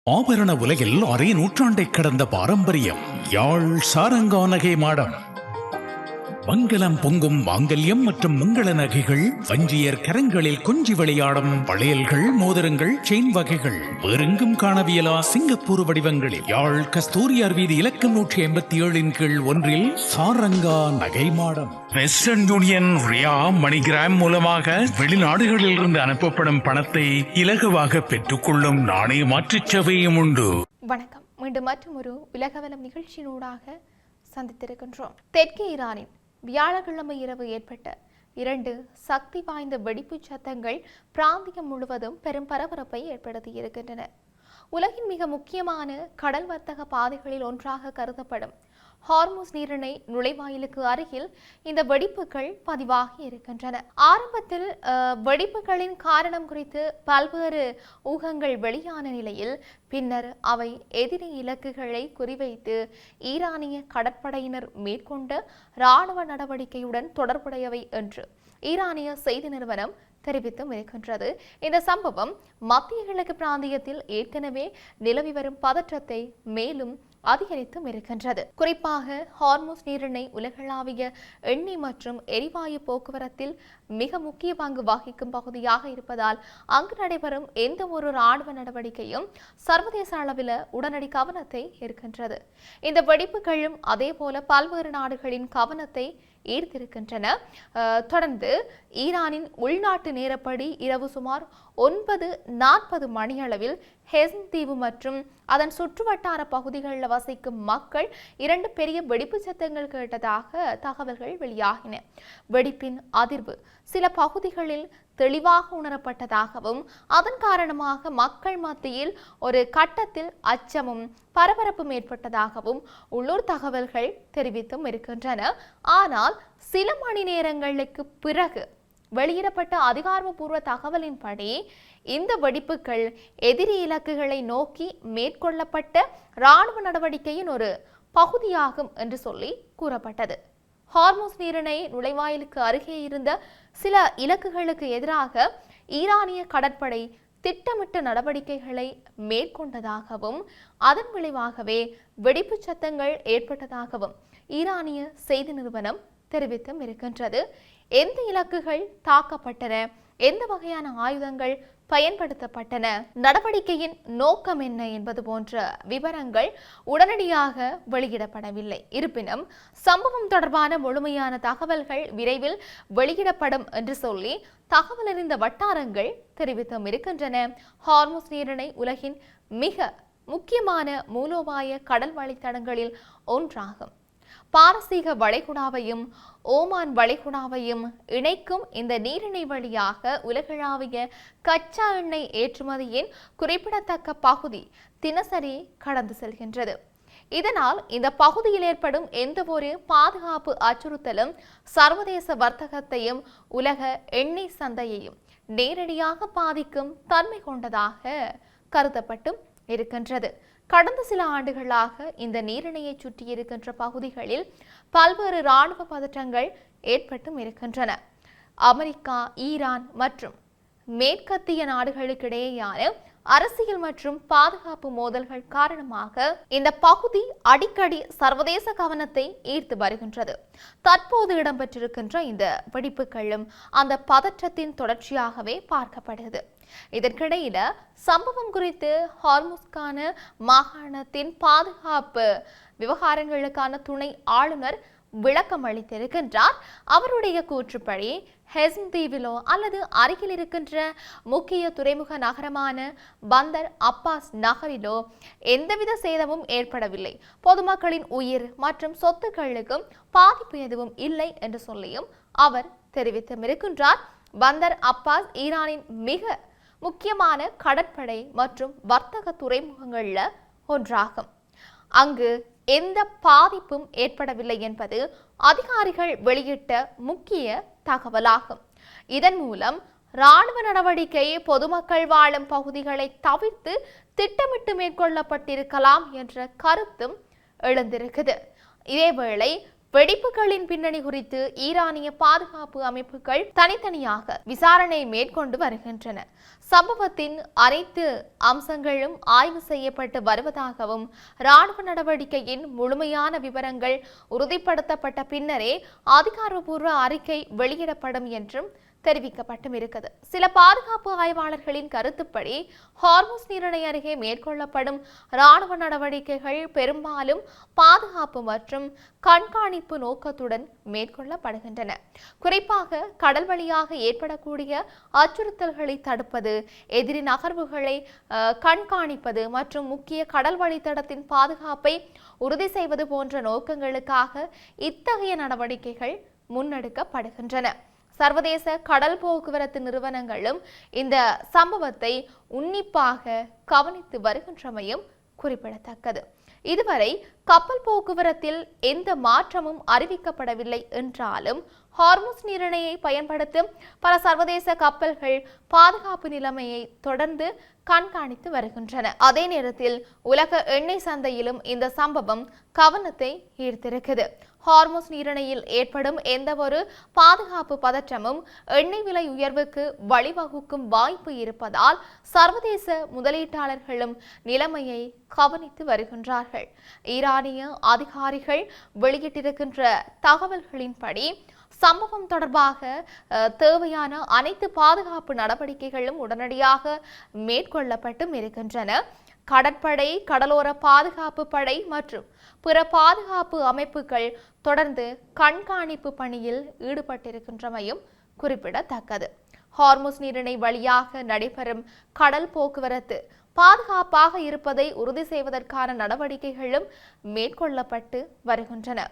ஆபரண உலகில் அரை நூற்றாண்டை கடந்த பாரம்பரியம். யாழ் சாரங்கா நகை மாடம். மங்களம் பொங்கும் மாங்கல்யம் மற்றும் மங்கள நகைகள், வஞ்சியர் கரங்களில் கொஞ்சி விளையாடும் வளையல்கள், மோதிரங்கள், செயின் வகைகள் வேறெங்கும் காணவியலா சிங்கப்பூர் வடிவங்களில் யாழ் கஸ்தூரியார் வீதி இலக்கம் 187 கீழ் 1 சாரங்கா நகை மாடம். வெஸ்டர்ன் யூனியன், ரியா, மணிகிராம் மூலமாக வெளிநாடுகளில் இருந்து அனுப்பப்படும் பணத்தை இலகுவாக பெற்றுக்கொள்ளும் நாணய மாற்றுச் சேவையும் உண்டு. வணக்கம். மீண்டும் மற்றொரு உலகவலம் நிகழ்ச்சியினூடாக சந்தித்திருக்கின்றோம். தெற்கே ஈரானின் வியாழக்கிழமை இரவு ஏற்பட்ட 2 சக்தி வாய்ந்த வெடிப்புச் சத்தங்கள் பிராந்தியம் முழுவதும் பெரும் பரபரப்பை ஏற்படுத்தியிருக்கின்றன. உலகின் மிக முக்கியமான கடல் வர்த்தக பாதைகளில் ஒன்றாக கருதப்படும் ஹார்முஸ் நீரிணை நுழைவாயிலுக்கு அருகில் இந்த வெடிப்புகள் பதிவாகி இருக்கின்றன. ஆரம்பத்தில் வெடிப்புகளின் காரணம் குறித்து பல்வேறு ஊகங்கள் வெளியான நிலையில் பின்னர் அவை எதிரி இலக்குகளை குறிவைத்து ஈரானிய கடற்படையினர் மேற்கொண்ட இராணுவ நடவடிக்கையுடன் தொடர்புடையவை என்று ஈரானிய செய்தி நிறுவனம் தெரிவித்தும் இருக்கின்றது. இந்த சம்பவம் மத்திய கிழக்கு பிராந்தியத்தில் ஏற்கனவே நிலவி வரும் பதற்றத்தை மேலும் அதிகரித்தும் இருக்கின்றது. குறிப்பாக ஹார்முஸ் நீரிணை உலகளாவிய எண்ணெய் மற்றும் எரிவாயு போக்குவரத்தில் மிக முக்கிய பங்கு வகிக்கும் பகுதியாக இருப்பதால் அங்கு நடைபெறும் எந்த ஒரு இராணுவ நடவடிக்கையும் சர்வதேச அளவில் உடனடி கவனத்தை ஈர்க்கின்றது. இந்த வெடிப்புகளும் அதே போல பல்வேறு நாடுகளின் கவனத்தை ஈர்த்திருக்கின்றன. தொடர்ந்து ஈரானின் உள்நாட்டு நேரப்படி இரவு சுமார் 9:40 மணியளவில் ஹெஸ்ன் தீவு மற்றும் அதன் சுற்றுவட்டார பகுதிகளில் வசிக்கும் மக்கள் 2 பெரிய வெடிப்பு சத்தங்கள் கேட்டதாக தகவல்கள் வெளியாகின. வெடிப்பின் அதிர்வு சில பகுதிகளில் தெளிவாக உணரப்பட்டதாகவும் அதன் காரணமாக மக்கள் மத்தியில் ஒரு கட்டத்தில் அச்சமும் பரபரப்பும் ஏற்பட்டதாகவும் உள்ளூர் தகவல்கள் தெரிவித்தும் இருக்கின்றன. ஆனால் சில மணி நேரங்களுக்கு பிறகு வெளியிடப்பட்ட அதிகாரப்பூர்வ தகவலின்படி இந்த வெடிப்புகள் எதிரி இலக்குகளை நோக்கி மேற்கொள்ளப்பட்ட இராணுவ நடவடிக்கையின் ஒரு பகுதியாகும் என்று சொல்லி கூறப்பட்டது. ஹார்முஸ் நீரிணை நுழைவாயிலுக்கு அருகே இருந்த சில இலக்குகளுக்கு எதிராக ஈரானிய கடற்படை திட்டமிட்ட நடவடிக்கைகளை மேற்கொண்டதாகவும் அதன் விளைவாகவே வெடிப்பு சத்தங்கள் ஏற்பட்டதாகவும் ஈரானிய செய்தி நிறுவனம் தெரிவித்தும் இருக்கின்றது. எந்த இலக்குகள் தாக்கப்பட்டன, எந்த வகையான ஆயுதங்கள் பயன்படுத்தப்பட்டன, நடவடிக்கையின் நோக்கம் என்ன என்பது போன்ற விவரங்கள் உடனடியாக வெளியிடப்படவில்லை. இருப்பினும் சம்பவம் தொடர்பான முழுமையான தகவல்கள் விரைவில் வெளியிடப்படும் என்று சொல்லி தகவல் அறிந்த வட்டாரங்கள் தெரிவித்தும் இருக்கின்றன. ஹார்முஸ் நீரிணை உலகின் மிக முக்கியமான மூலோபாய கடல் வழித்தடங்களில் ஒன்றாகும். பாரசீக வளைகுடாவையும் ஓமான் வளைகுடாவையும் இணைக்கும் இந்த நீரிணை வழியாக உலகளாவிய கச்சா எண்ணெய் ஏற்றுமதியின் குறிப்பிடத்தக்க பகுதி தினசரி கடந்து செல்கின்றது. இதனால் இந்த பகுதியில் ஏற்படும் எந்த ஒரு பாதுகாப்பு அச்சுறுத்தலும் சர்வதேச வர்த்தகத்தையும் உலக எண்ணெய் சந்தையையும் நேரடியாக பாதிக்கும் தன்மை கொண்டதாக கருதப்பட்டும் இருக்கின்றது. கடந்த சில ஆண்டுகளாக இந்த நீரிணையை சுற்றி இருக்கின்ற பகுதிகளில் பல்வேறு இராணுவ பதற்றங்கள் ஏற்பட்டும் இருக்கின்றன. அமெரிக்கா, ஈரான் மற்றும் மேற்கத்திய நாடுகளுக்கிடையேயான அரசியல் மற்றும் பாதுகாப்பு மோதல்கள் காரணமாக இந்த பகுதி அடிக்கடி சர்வதேச கவனத்தை ஈர்த்து வருகின்றது. தற்போது இடம்பெற்றிருக்கின்ற இந்த வெடிப்புகளும் அந்த பதற்றத்தின் தொடர்ச்சியாகவே பார்க்கப்படுகிறது. இதற்கிடையில சம்பவம் குறித்து ஹார்முஸ்கான மாகாணத்தின் பாதுகாப்பு விவகாரங்களுக்கான துணை ஆளுநர் விளக்கம் அளித்திருக்கின்றார். அவருடைய கூற்றுப்படி ஹெஸ்ன் தீவிலோ அல்லது அருகில் இருக்கின்ற முக்கிய துறைமுக நகரமான பந்தர் அப்பாஸ் நகரிலோ எந்தவித சேதமும் ஏற்படவில்லை, பொதுமக்களின் உயிர் மற்றும் சொத்துக்களுக்கும் பாதிப்பு எதுவும் இல்லை என்று சொல்லியும் அவர் தெரிவித்தும் இருக்கின்றார். பந்தர் அப்பாஸ் ஈரானின் மிக முக்கியமான கடற்படை மற்றும் வர்த்தக துறைமுகங்கள்ல ஒன்றாகும். அங்கு எந்த பாதிப்பும் ஏற்படவில்லை என்பது அதிகாரிகள் வெளியிட்ட முக்கிய தகவலாகும். இதன் மூலம் இராணுவ நடவடிக்கை பொதுமக்கள் வாழும் பகுதிகளை தவிர்த்து திட்டமிட்டு மேற்கொள்ளப்பட்டிருக்கலாம் என்ற கருத்தும் எழுந்திருக்குது. இதேவேளை வெடிப்புகளின் பின்னணி குறித்து ஈரானிய பாதுகாப்பு அமைப்புகள் தனித்தனியாக விசாரணை மேற்கொண்டு வருகின்றன. சம்பவத்தின் அனைத்து அம்சங்களும் ஆய்வு செய்யப்பட்டு வருவதாகவும் ராணுவ நடவடிக்கையின் முழுமையான விவரங்கள் உறுதிப்படுத்தப்பட்ட பின்னரே அதிகாரப்பூர்வ அறிக்கை வெளியிடப்படும் என்றும் தெரிவிக்கப்பட்டும் இருக்குது. சில பாதுகாப்பு ஆய்வாளர்களின் கருத்துப்படி ஹார்முஸ் நீரிணை அருகே மேற்கொள்ளப்படும் ராணுவ நடவடிக்கைகள் பெரும்பாலும் பாதுகாப்பு மற்றும் கண்காணிப்பு நோக்கத்துடன் மேற்கொள்ளப்படுகின்றன. குறிப்பாக கடல் வழியாக ஏற்படக்கூடிய அச்சுறுத்தல்களை தடுப்பது, எதிரி நகர்வுகளை கண்காணிப்பது மற்றும் முக்கிய கடல் வழித்தடத்தின் பாதுகாப்பை உறுதி செய்வது போன்ற நோக்கங்களுக்காக இத்தகைய நடவடிக்கைகள் முன்னெடுக்கப்படுகின்றன. சர்வதேச கடல் போக்குவரத்து நிறுவனங்களும் இந்த சம்பவத்தை உன்னிப்பாக கவனித்து வருகின்றமையும் குறிப்பிடத்தக்கது. இதுவரை கப்பல் போக்குவரத்தில் எந்த மாற்றமும் அறிவிக்கப்படவில்லை என்றாலும் ஹார்முஸ் நீரிணையை பயன்படுத்தும் பல சர்வதேச கப்பல்கள் பாதுகாப்பு நிலைமையை தொடர்ந்து கண்காணித்து வருகின்றன. அதே நேரத்தில் உலக எண்ணெய் சந்தையிலும் இந்த சம்பவம் கவனத்தை ஈர்த்திருக்கிறது. ஹார்முஸ் நீரிணையில் ஏற்படும் எந்த ஒரு பாதுகாப்பு பதற்றமும் எண்ணெய் விலை உயர்வுக்கு வழிவகுக்கும் வாய்ப்பு இருப்பதால் சர்வதேச முதலீட்டாளர்களும் நிலைமையை கவனித்து வருகின்றார்கள். ஈரானிய அதிகாரிகள் வெளியிட்டிருக்கின்ற தகவல்களின்படி சம்பவம் தொடர்பாக தேவையான அனைத்து பாதுகாப்பு நடவடிக்கைகளும் உடனடியாக மேற்கொள்ளப்பட்டும் இருக்கின்றன. கடற்படை, கடலோர பாதுகாப்பு படை மற்றும் பிற பாதுகாப்பு அமைப்புகள் தொடர்ந்து கண்காணிப்பு பணியில் ஈடுபட்டிருக்கின்றமையும் குறிப்பிடத்தக்கது. ஹார்முஸ் நீரிணை வழியாக நடைபெறும் கடல் போக்குவரத்து பாதுகாப்பாக இருப்பதை உறுதி செய்வதற்கான நடவடிக்கைகளும் மேற்கொள்ளப்பட்டு வருகின்றன.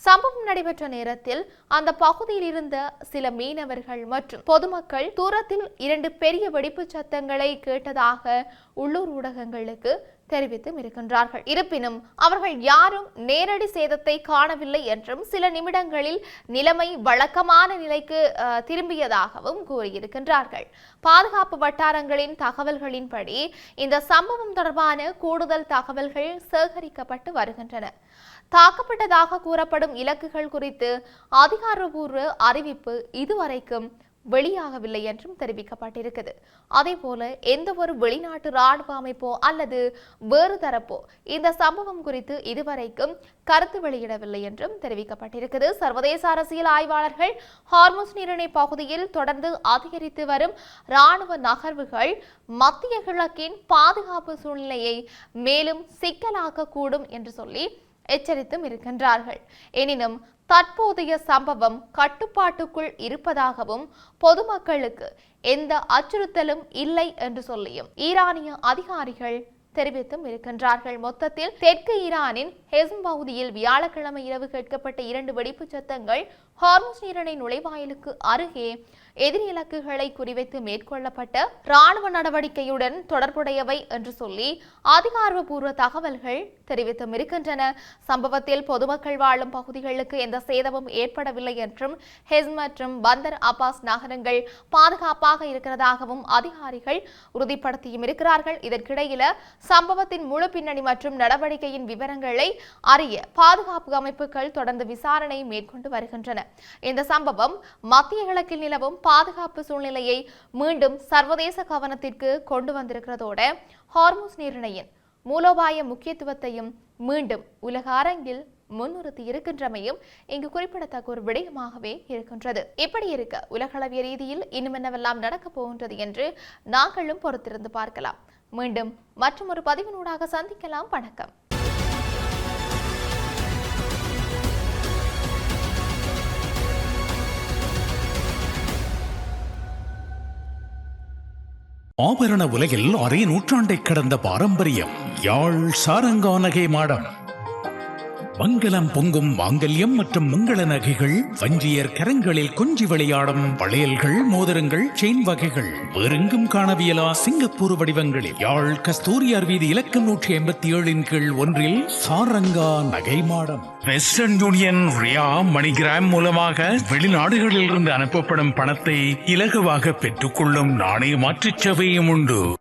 சம்பவம் நடைபெற்ற நேரத்தில் அந்த பகுதியில் இருந்த சில மீனவர்கள் மற்றும் பொதுமக்கள் தூரத்தில் 2 பெரிய வெடிப்பு சத்தங்களை கேட்டதாக உள்ளூர் ஊடகங்களுக்கு தெரிவித்தும் இருக்கின்றார்கள். இருப்பினும் அவர்கள் யாரும் நேரடி சேதத்தை காணவில்லை என்றும் சில நிமிடங்களில் நிலைமை வழக்கமான நிலைக்கு திரும்பியதாகவும் கூறியிருக்கின்றார்கள். பாதுகாப்பு வட்டாரங்களின் தகவல்களின்படி இந்த சம்பவம் தொடர்பான கூடுதல் தகவல்கள் சேகரிக்கப்பட்டு வருகின்றன. தாக்கப்பட்டதாக கூறப்படும் இலக்குகள் குறித்து அதிகாரப்பூர்வ அறிவிப்பு இதுவரைக்கும் வெளியாகவில்லை என்றும் தெரிவிக்கப்பட்டிருக்கிறது. அதேபோல எந்த ஒரு வெளிநாட்டு ராணுவ அமைப்போ அல்லது வேறு தரப்போ இந்த சம்பவம் குறித்து இதுவரைக்கும் கருத்து வெளியிடவில்லை என்றும் தெரிவிக்கப்பட்டிருக்கிறது. சர்வதேச அரசியல் ஆய்வாளர்கள் ஹார்முஸ் நீரிணை பகுதியில் தொடர்ந்து அதிகரித்து வரும் ராணுவ நகர்வுகள் மத்திய கிழக்கின் பாதுகாப்பு சூழ்நிலையை மேலும் சிக்கலாக்கக்கூடும் என்று சொல்லி எச்சரித்தும் இருக்கின்றார்கள். எனினும் தற்போதைய சம்பவம் கட்டுப்பாட்டுக்குள் இருப்பதாகவும் பொதுமக்களுக்கு எந்த அச்சுறுத்தலும் இல்லை என்று சொல்லியும் ஈரானிய அதிகாரிகள் தெரிவித்தும் இருக்கின்றார்கள். மொத்தத்தில் தெற்கு ஈரானின் ஹெஸ்ம் பகுதியில் வியாழக்கிழமை இரவு கேட்கப்பட்ட 2 வெடிப்பு சத்தங்கள் ஹார்முஸ் நீரிணை நுழைவாயிலுக்கு அருகே எதிரி இலக்குகளை குறிவைத்து மேற்கொள்ளப்பட்ட ராணுவ நடவடிக்கையுடன் தொடர்புடையவை என்று சொல்லி அதிகாரப்பூர்வ தகவல்கள் தெரிவித்தும் இருக்கின்றன. சம்பவத்தில் பொதுமக்கள் வாழும் பகுதிகளுக்கு எந்த சேதமும் ஏற்படவில்லை என்றும் ஹெஸ்ம் மற்றும் பந்தர் அப்பாஸ் நகரங்கள் பாதுகாப்பாக இருக்கிறதாகவும் அதிகாரிகள் உறுதிப்படுத்தியும் இருக்கிறார்கள். இதற்கிடையில சம்பவத்தின் முழு பின்னணி மற்றும் நடவடிக்கையின் விவரங்களை அறிய பாதுகாப்பு அமைப்புகள் தொடர்ந்து விசாரணை மேற்கொண்டு வருகின்றன. இந்த சம்பவம் மத்திய கிழக்கில் நிலவும் பாதுகாப்பு சூழ்நிலையை மீண்டும் சர்வதேச கவனத்திற்கு கொண்டு வந்திருக்கிறதோட ஹார்முஸ் நீரிணையின் மூலோபாய முக்கியத்துவத்தையும் மீண்டும் உலக அரங்கில் முன்னிறுத்தி இருக்கின்றமையும் இங்கு குறிப்பிடத்தக்க ஒரு விடயமாகவே இருக்கின்றது. இப்படி இருக்க உலகளவிய ரீதியில் இன்னும் என்னவெல்லாம் நடக்கப் போகின்றது என்று நாங்களும் பொறுத்திருந்து பார்க்கலாம். மீண்டும் மற்றொரு பதிவினூடாக சந்திக்கலாம். வணக்கம். ஆபரண உலகில் அரை நூற்றாண்டை கடந்த பாரம்பரியம் யாழ் சாரங்கானகை மாடம். மங்களம் பொங்கும் மாங்கல்யம் மற்றும் மங்கள நகைகள், வஞ்சியர் கரங்களில் கொஞ்சி விளையாடும் வளையல்கள், மோதிரங்கள், செயின் வகைகள் வேறெங்கும் காணவியலா சிங்கப்பூர் வடிவங்களில் யாழ் கஸ்தூரியார் வீதி இலக்கம் 187 கீழ் 1 சாரங்கா நகை மாடம். வெஸ்டர்ன் யூனியன், ரியா, மணிகிராம் மூலமாக வெளிநாடுகளில் இருந்து அனுப்பப்படும் பணத்தை இலகுவாக பெற்றுக்கொள்ளும் நாணய மாற்றுச் சேவையும் உண்டு.